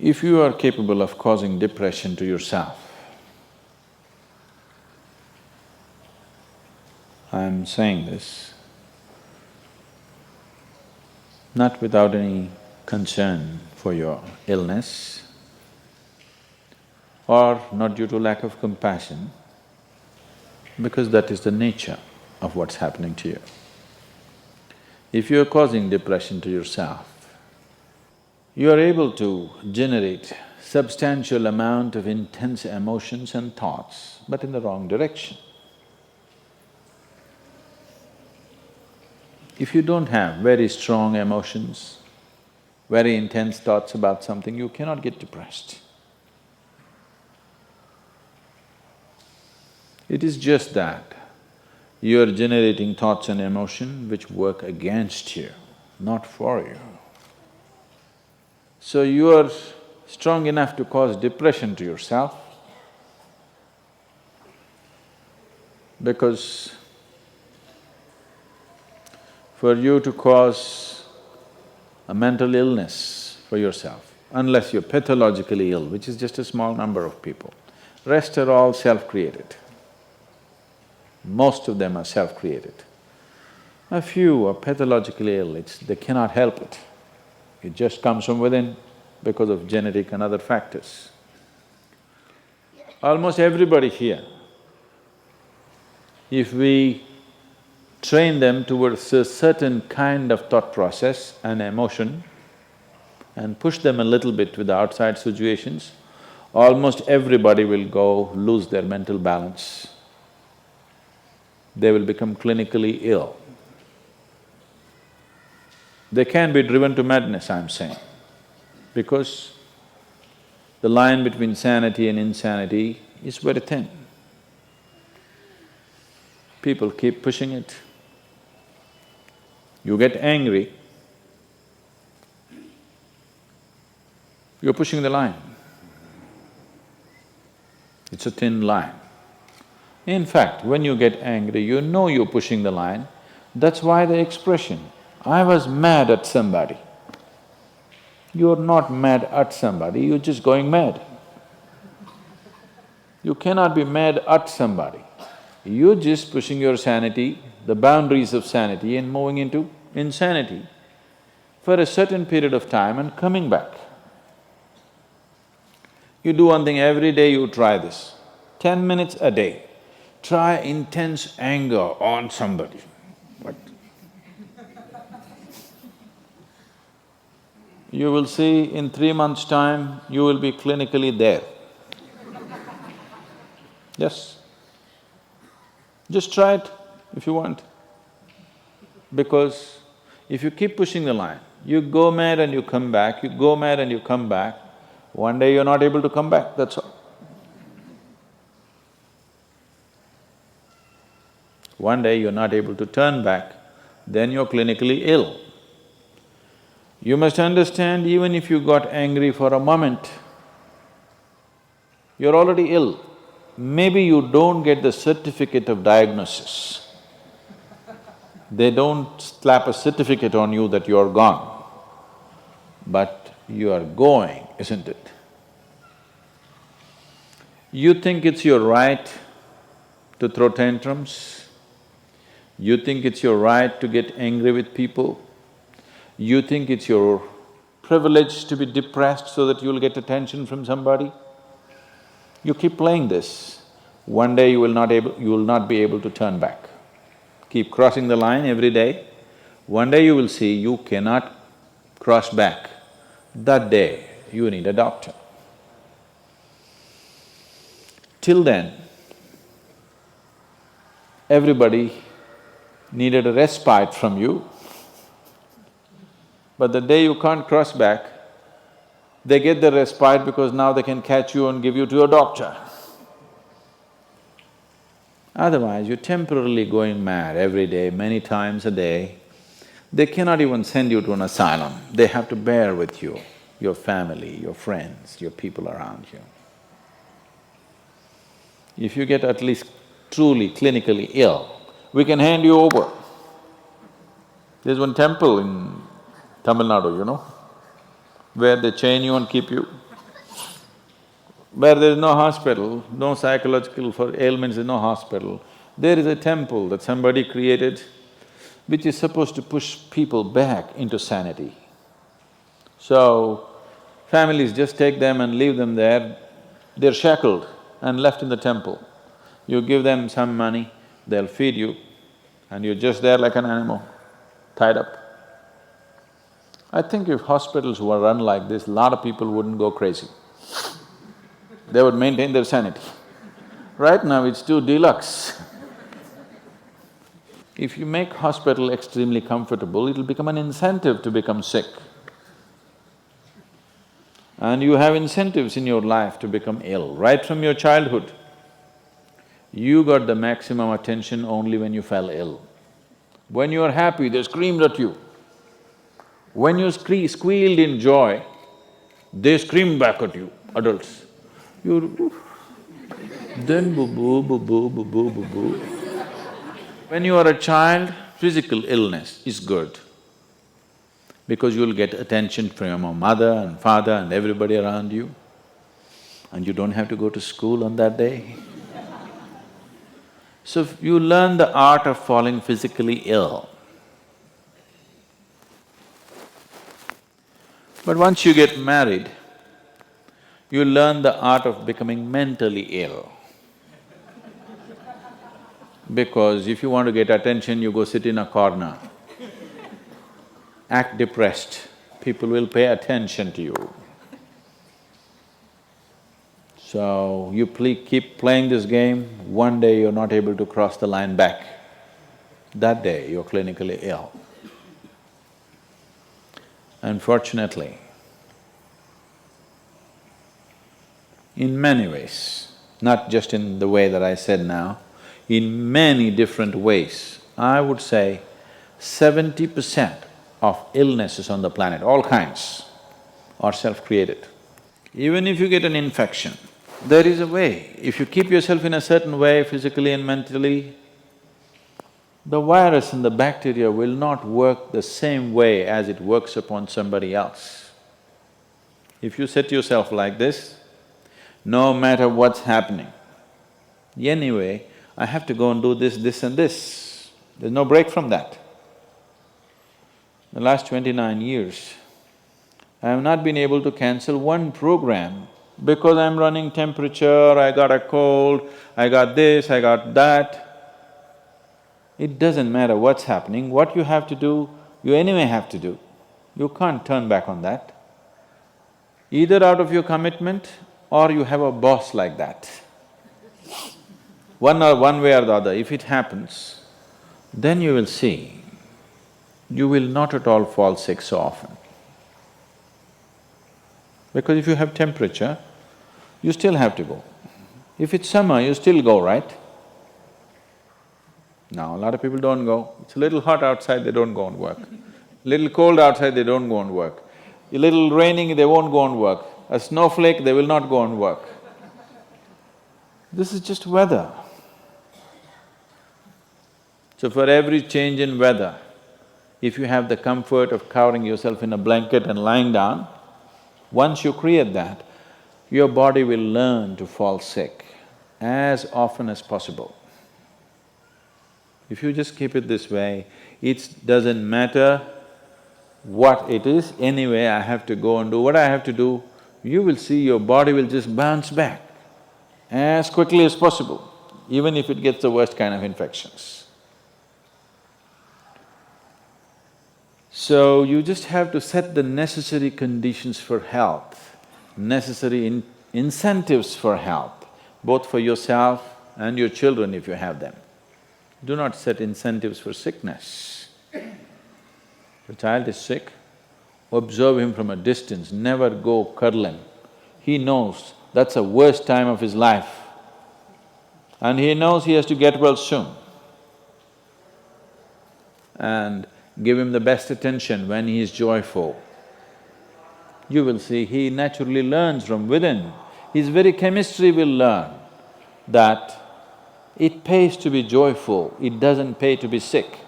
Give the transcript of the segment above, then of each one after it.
If you are capable of causing depression to yourself, I'm saying this not without any concern for your illness or not due to lack of compassion, because that is the nature of what's happening to you. If you're causing depression to yourself, you are able to generate substantial amount of intense emotions and thoughts, but in the wrong direction. If you don't have very strong emotions, very intense thoughts about something, you cannot get depressed. It is just that you are generating thoughts and emotion which work against you, not for you. So you are strong enough to cause depression to yourself because for you to cause a mental illness for yourself, unless you're pathologically ill, which is just a small number of people, rest are all self-created. Most of them are self-created. A few are pathologically ill, they cannot help it. It just comes from within because of genetic and other factors. Almost everybody here, if we train them towards a certain kind of thought process and emotion and push them a little bit with the outside situations, almost everybody will go lose their mental balance. They will become clinically ill. They can be driven to madness, I'm saying, because the line between sanity and insanity is very thin. People keep pushing it. You get angry, you're pushing the line. It's a thin line. In fact, when you get angry, you know you're pushing the line. That's why the expression, I was mad at somebody. You're not mad at somebody, you're just going mad. You cannot be mad at somebody. You're just pushing your sanity, the boundaries of sanity and moving into insanity for a certain period of time and coming back. You do one thing, every day you try this, 10 minutes a day. Try intense anger on somebody. What? You will see in 3 months' time, you will be clinically there. Yes. Just try it if you want. Because if you keep pushing the line, you go mad and you come back, you go mad and you come back, one day you're not able to come back, that's all. One day you're not able to turn back, then you're clinically ill. You must understand, even if you got angry for a moment, you're already ill. Maybe you don't get the certificate of diagnosis. They don't slap a certificate on you that you're gone, but you are going, isn't it? You think it's your right to throw tantrums, you think it's your right to get angry with people, you think it's your privilege to be depressed so that you'll get attention from somebody. You keep playing this, one day you will not be able to turn back. Keep crossing the line every day, one day you will see you cannot cross back. That day, you need a doctor. Till then, everybody needed a respite from you, but the day you can't cross back, they get the respite because now they can catch you and give you to a doctor. Otherwise, you're temporarily going mad every day, many times a day. They cannot even send you to an asylum, they have to bear with you, your family, your friends, your people around you. If you get at least truly clinically ill, we can hand you over. There's one temple in Tamil Nadu, where they chain you and keep you. where there is no hospital, no psychological for ailments, there's no hospital, there is a temple that somebody created which is supposed to push people back into sanity. So, families just take them and leave them there, they're shackled and left in the temple. You give them some money, they'll feed you, and you're just there like an animal, tied up. I think if hospitals were run like this, a lot of people wouldn't go crazy. They would maintain their sanity. Right now it's too deluxe. If you make hospital extremely comfortable, it'll become an incentive to become sick. And you have incentives in your life to become ill, right from your childhood. You got the maximum attention only when you fell ill. When you are happy, they screamed at you. When you squealed in joy, they screamed back at you, adults. You… then boo-boo, boo-boo, boo-boo, boo-boo. When you are a child, physical illness is good because you'll get attention from your mother and father and everybody around you, and you don't have to go to school on that day. So you learn the art of falling physically ill. But once you get married, you learn the art of becoming mentally ill. Because if you want to get attention, you go sit in a corner, act depressed, people will pay attention to you. So, you keep playing this game, one day you're not able to cross the line back. That day, you're clinically ill. Unfortunately, in many ways, not just in the way that I said now, in many different ways, I would say 70% of illnesses on the planet, all kinds, are self-created. Even if you get an infection, there is a way. If you keep yourself in a certain way, physically and mentally, the virus and the bacteria will not work the same way as it works upon somebody else. If you set yourself like this, no matter what's happening, anyway, I have to go and do this, this and this. There's no break from that. The last 29 years, I have not been able to cancel one program because I'm running temperature, I got a cold, I got this, I got that. It doesn't matter what's happening, what you have to do, you anyway have to do. You can't turn back on that. Either out of your commitment or you have a boss like that. One way or the other, if it happens, then you will see, you will not at all fall sick so often. Because if you have temperature, you still have to go. If it's summer, you still go, right? Now, a lot of people don't go. It's a little hot outside, they don't go and work. Little cold outside, they don't go and work. A little raining, they won't go and work. A snowflake, they will not go and work. This is just weather. So for every change in weather, if you have the comfort of covering yourself in a blanket and lying down, once you create that, your body will learn to fall sick as often as possible. If you just keep it this way, it doesn't matter what it is, anyway I have to go and do what I have to do, you will see your body will just bounce back as quickly as possible, even if it gets the worst kind of infections. So, you just have to set the necessary conditions for health, necessary incentives for health, both for yourself and your children if you have them. Do not set incentives for sickness. If a child is sick, observe him from a distance, never go cuddle him. He knows that's the worst time of his life and he knows he has to get well soon. And give him the best attention when he is joyful. You will see he naturally learns from within. His very chemistry will learn that it pays to be joyful, it doesn't pay to be sick.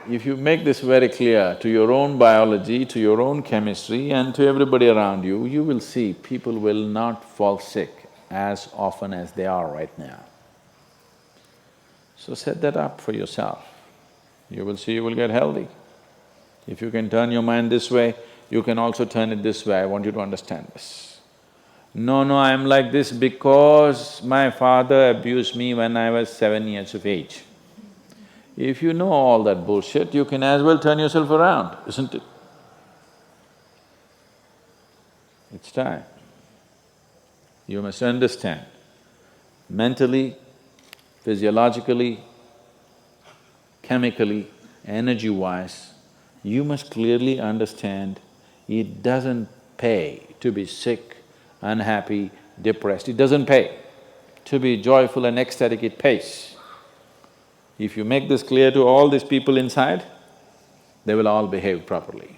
If you make this very clear to your own biology, to your own chemistry and to everybody around you, you will see people will not fall sick as often as they are right now. So set that up for yourself. You will see you will get healthy. If you can turn your mind this way, you can also turn it this way. I want you to understand this. No, no, I'm like this because my father abused me when I was 7 years of age. If you know all that bullshit, you can as well turn yourself around, isn't it? It's time. You must understand, mentally, physiologically, chemically, energy-wise, you must clearly understand it doesn't pay to be sick, unhappy, depressed. It doesn't pay. To be joyful and ecstatic, it pays. If you make this clear to all these people inside, they will all behave properly.